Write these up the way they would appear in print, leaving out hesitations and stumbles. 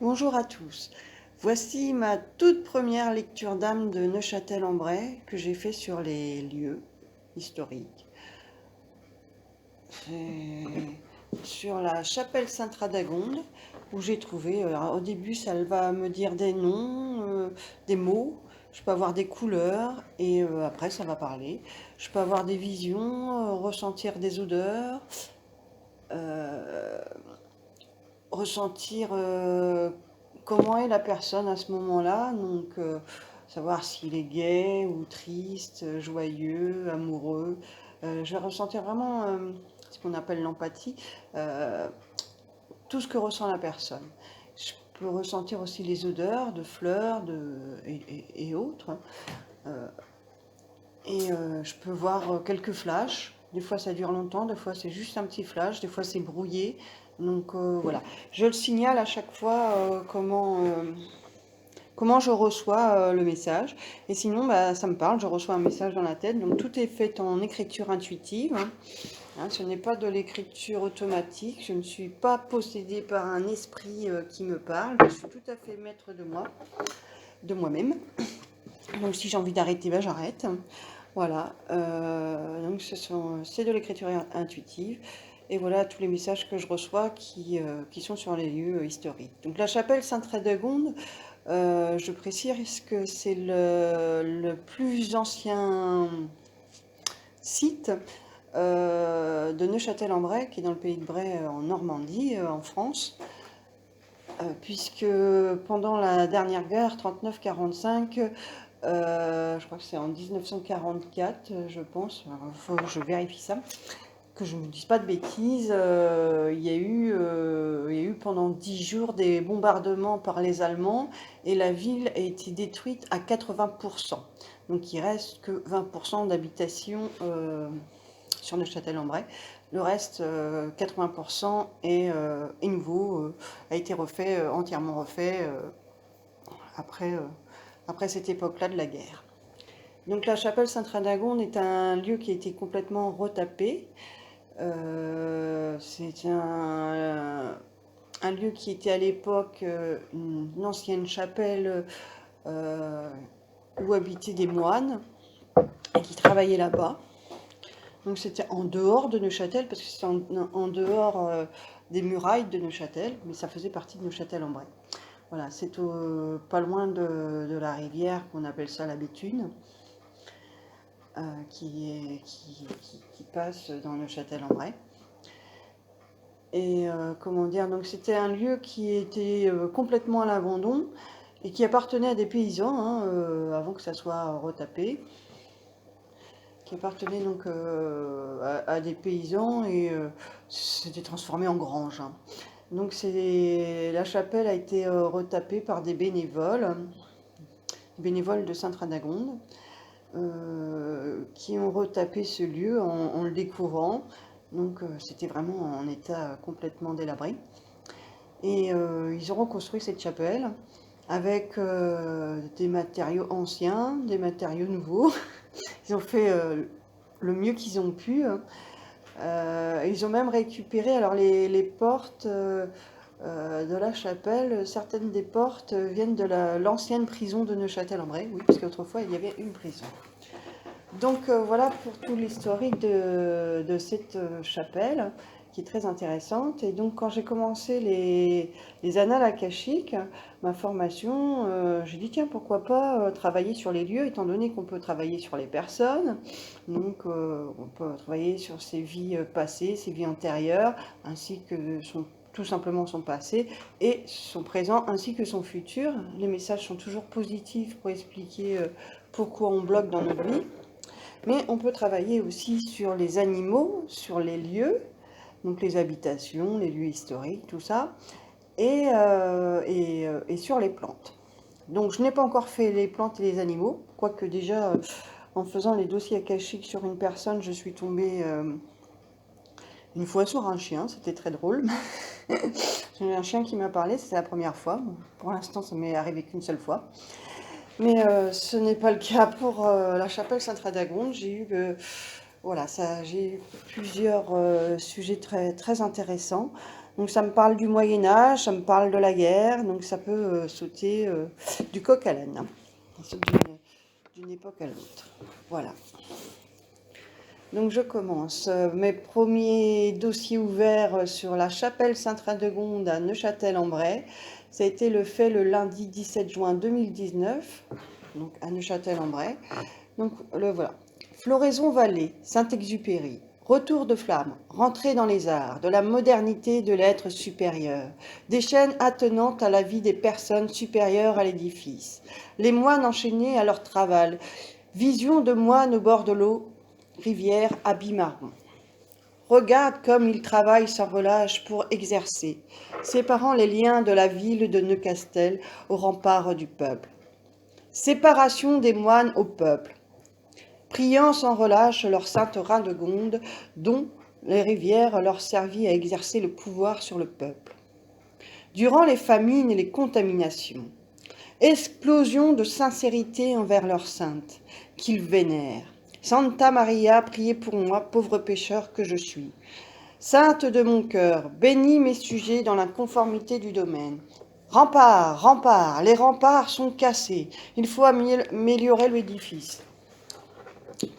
Bonjour à tous. Voici ma toute première lecture d'âme de Neuchâtel-en-Bray que j'ai fait sur les lieux historiques. C'est sur la chapelle Sainte-Radegonde où j'ai trouvé, alors, au début ça va me dire des noms, des mots, je peux avoir des couleurs et après ça va parler. Je peux avoir des visions, ressentir des odeurs, euh, ressentir comment est la personne à ce moment-là, donc savoir s'il est gai ou triste, joyeux, amoureux. Je vais ressentir vraiment ce qu'on appelle l'empathie, euh, tout ce que ressent la personne. Je peux ressentir aussi les odeurs de fleurs et autres. Euh, je peux voir quelques flashs. Des fois ça dure longtemps, des fois c'est juste un petit flash, des fois c'est brouillé. Donc voilà, je le signale à chaque fois comment je reçois le message. Et sinon, bah, ça me parle, je reçois un message dans la tête. Donc tout est fait en écriture intuitive. Hein, ce n'est pas de l'écriture automatique. Je ne suis pas possédée par un esprit qui me parle. Je suis tout à fait maître de moi, de moi-même. Donc si j'ai envie d'arrêter, bah, j'arrête. Voilà. Donc c'est de l'écriture intuitive. Et voilà tous les messages que je reçois qui sont sur les lieux historiques. Donc la chapelle Sainte-Radegonde, je précise que c'est le plus ancien site de Neuchâtel-en-Bray, qui est dans le pays de Bray, en Normandie, en France, puisque pendant la dernière guerre, 39-45, je crois que c'est en 1944, je pense, faut que je vérifie ça, que je ne dise pas de bêtises, il y a eu pendant 10 jours des bombardements par les Allemands et la ville a été détruite à 80%. Donc il reste que 20% d'habitation sur Neuchâtel-en-Bray. Le reste, 80% est nouveau, a été refait, entièrement refait après, après cette époque-là de la guerre. Donc la chapelle Sainte-Radegonde est un lieu qui a été complètement retapé. C'est un lieu qui était à l'époque une ancienne chapelle euh, où habitaient des moines et qui travaillaient là-bas. Donc c'était en dehors de Neuchâtel, parce que c'est en dehors des murailles de Neuchâtel, mais ça faisait partie de Neuchâtel-en-Bray. Voilà, c'est pas loin de la rivière qu'on appelle ça la Béthune, qui passe dans Neuchâtel-en-Bray. Et comment dire, donc c'était un lieu qui était complètement à l'abandon et qui appartenait à des paysans hein, avant que ça soit retapé, qui appartenait donc à des paysans et c'était transformé en grange. Hein. Donc la chapelle a été retapée par des bénévoles de Sainte-Radegonde, qui ont retapé ce lieu en le découvrant. Donc c'était vraiment en état complètement délabré. Et ils ont reconstruit cette chapelle avec des matériaux anciens, des matériaux nouveaux. Ils ont fait le mieux qu'ils ont pu. Ils ont même récupéré alors les portes de la chapelle. Certaines des portes viennent de l'ancienne prison de Neuchâtel-en-Bray, oui, parce qu'autrefois il y avait une prison. Donc voilà pour tout l'historique de cette chapelle qui est très intéressante. Et donc quand j'ai commencé les annales akashiques, ma formation, j'ai dit tiens pourquoi pas travailler sur les lieux étant donné qu'on peut travailler sur les personnes. Donc on peut travailler sur ses vies passées, ses vies antérieures, ainsi que tout simplement son passé et son présent ainsi que son futur. Les messages sont toujours positifs pour expliquer pourquoi on bloque dans notre vie. Mais on peut travailler aussi sur les animaux, sur les lieux, donc les habitations, les lieux historiques, tout ça, et sur les plantes. Donc je n'ai pas encore fait les plantes et les animaux, quoique déjà en faisant les dossiers akashiques sur une personne, je suis tombée une fois sur un chien, c'était très drôle. J'ai un chien qui m'a parlé, c'était la première fois. Pour l'instant, ça m'est arrivé qu'une seule fois. Mais ce n'est pas le cas pour la chapelle Sainte-Radegonde. Voilà, j'ai eu plusieurs sujets très, très intéressants. Donc ça me parle du Moyen-Âge, ça me parle de la guerre, donc ça peut sauter du coq à l'âne, hein. Ça saute d'une époque à l'autre. Voilà. Donc je commence. Mes premiers dossiers ouverts sur la chapelle Sainte-Radegonde à Neuchâtel-en-Bray, ça a été fait le lundi 17 juin 2019, donc à Neuchâtel-en-Bray. Donc voilà. Floraison-Vallée, Saint-Exupéry. Retour de flamme, rentrée dans les arts, de la modernité de l'être supérieur, des chaînes attenantes à la vie des personnes supérieures à l'édifice, les moines enchaînés à leur travail, vision de moines au bord de l'eau, rivière habit marron. Regarde comme ils travaillent sans relâche pour exercer, séparant les liens de la ville de Neuchâtel au rempart du peuple. Séparation des moines au peuple, priant sans relâche leur sainte Radegonde, dont les rivières leur servit à exercer le pouvoir sur le peuple. Durant les famines et les contaminations, explosion de sincérité envers leur sainte, qu'ils vénèrent. Santa Maria, priez pour moi, pauvre pécheur que je suis. Sainte de mon cœur, bénis mes sujets dans la conformité du domaine. Remparts, remparts, les remparts sont cassés. Il faut améliorer l'édifice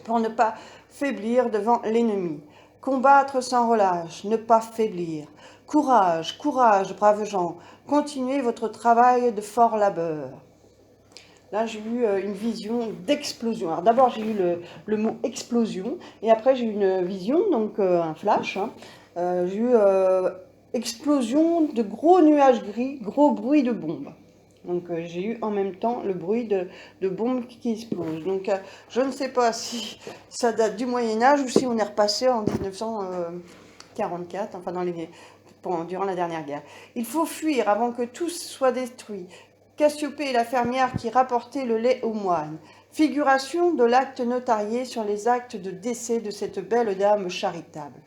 pour ne pas faiblir devant l'ennemi. Combattre sans relâche, ne pas faiblir. Courage, courage, braves gens, continuez votre travail de fort labeur. Là, j'ai eu une vision d'explosion. Alors d'abord, j'ai eu le mot explosion, et après, j'ai eu une vision, donc un flash. Hein. J'ai eu explosion de gros nuages gris, gros bruit de bombes. Donc j'ai eu en même temps le bruit de bombes qui explosent. Donc je ne sais pas si ça date du Moyen-Âge ou si on est repassé en 1944, enfin durant la dernière guerre. Il faut fuir avant que tout soit détruit. Cassiopée est la fermière qui rapportait le lait aux moines. Figuration de l'acte notarié sur les actes de décès de cette belle dame charitable.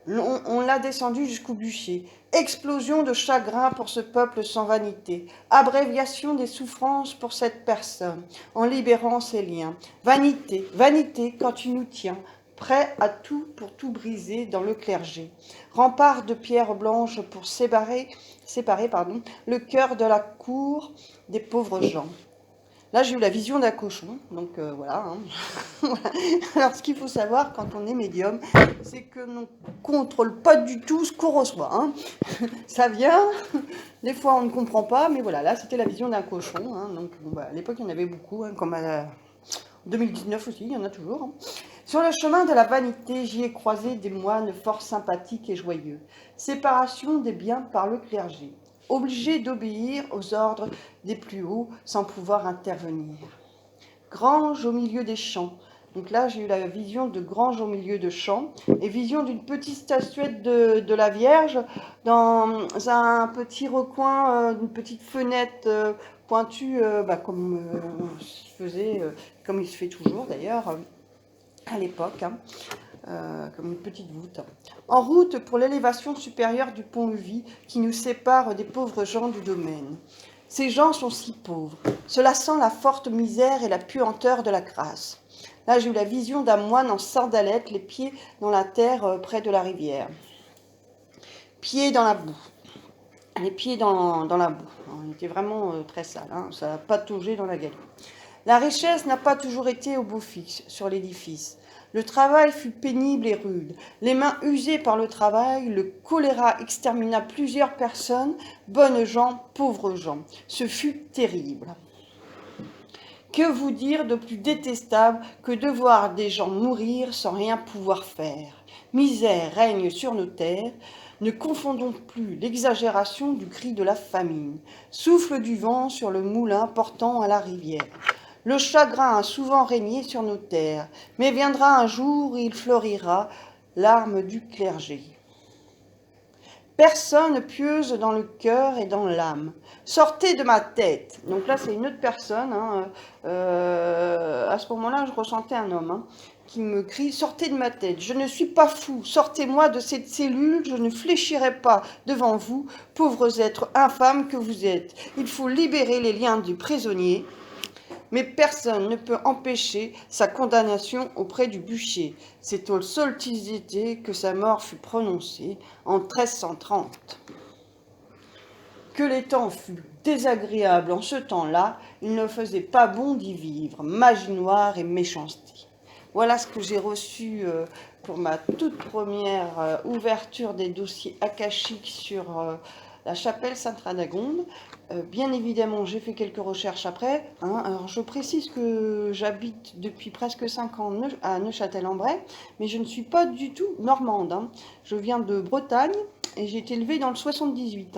On l'a descendu jusqu'au bûcher. Explosion de chagrin pour ce peuple sans vanité. Abréviation des souffrances pour cette personne, en libérant ses liens. Vanité, vanité quand tu nous tiens, prêt à tout pour tout briser dans le clergé. Rempart de pierres blanches pour séparer le cœur de la cour des pauvres gens. Là, j'ai eu la vision d'un cochon, donc voilà, hein. Voilà. Alors, ce qu'il faut savoir quand on est médium, c'est que l'on ne contrôle pas du tout ce qu'on reçoit, hein. Ça vient, des fois on ne comprend pas, mais voilà, là c'était la vision d'un cochon, hein. Donc bon, à l'époque il y en avait beaucoup, hein, comme en 2019 aussi, il y en a toujours, hein. Sur le chemin de la vanité, j'y ai croisé des moines fort sympathiques et joyeux. Séparation des biens par le clergé. Obligés d'obéir aux ordres des plus hauts sans pouvoir intervenir. Grange au milieu des champs. Donc là, j'ai eu la vision de grange au milieu de champs et vision d'une petite statuette de la Vierge dans un petit recoin, une petite fenêtre pointue, comme comme il se fait toujours d'ailleurs à l'époque. Hein. Comme une petite voûte. En route pour l'élévation supérieure du pont-levis qui nous sépare des pauvres gens du domaine. Ces gens sont si pauvres. Cela sent la forte misère et la puanteur de la crasse. Là, j'ai eu la vision d'un moine en sandalettes, les pieds dans la terre près de la rivière. Pieds dans la boue. Les pieds dans la boue. On était vraiment très sale, hein. Ça a pataugé dans la galerie. La richesse n'a pas toujours été au beau fixe sur l'édifice. Le travail fut pénible et rude. Les mains usées par le travail, le choléra extermina plusieurs personnes, bonnes gens, pauvres gens. Ce fut terrible. Que vous dire de plus détestable que de voir des gens mourir sans rien pouvoir faire? Misère règne sur nos terres. Ne confondons plus l'exagération du cri de la famine. Souffle du vent sur le moulin portant à la rivière. Le chagrin a souvent régné sur nos terres, mais viendra un jour où il fleurira, larme du clergé. Personne pieuse dans le cœur et dans l'âme. Sortez de ma tête. Donc là, c'est une autre personne. Hein. À ce moment-là, je ressentais un homme qui me crie « Sortez de ma tête, je ne suis pas fou, sortez-moi de cette cellule, je ne fléchirai pas devant vous, pauvres êtres infâmes que vous êtes. Il faut libérer les liens du prisonnier. » mais personne ne peut empêcher sa condamnation auprès du bûcher. C'est au solstice d'été que sa mort fut prononcée, en 1330. Que les temps furent désagréables en ce temps-là, il ne faisait pas bon d'y vivre, magie noire et méchanceté. Voilà ce que j'ai reçu pour ma toute première ouverture des dossiers akashiques sur la chapelle Sainte-Radegonde. Bien évidemment, j'ai fait quelques recherches après. Alors, je précise que j'habite depuis presque 5 ans à Neuchâtel-en-Bray, mais je ne suis pas du tout normande. Je viens de Bretagne et j'ai été élevée dans le 78.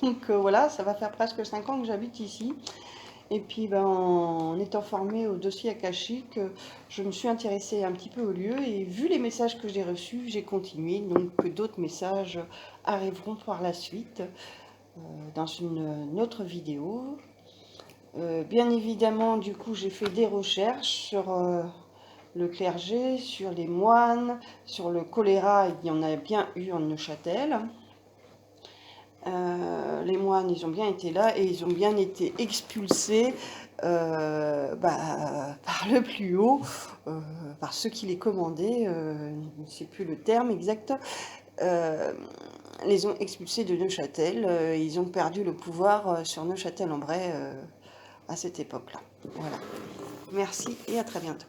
Donc voilà, ça va faire presque 5 ans que j'habite ici. Et puis, en étant formée au dossier akashique, je me suis intéressée un petit peu au lieu et vu les messages que j'ai reçus, j'ai continué. Donc, d'autres messages arriveront par la suite dans une autre vidéo. Bien évidemment, du coup, j'ai fait des recherches sur le clergé, sur les moines, sur le choléra. Il y en a bien eu en Neuchâtel. Les moines, ils ont bien été là et ils ont bien été expulsés par le plus haut, par ceux qui les commandaient, je ne sais plus le terme exact, les ont expulsés de Neuchâtel. Ils ont perdu le pouvoir sur Neuchâtel-en-Bray à cette époque-là. Voilà. Merci et à très bientôt.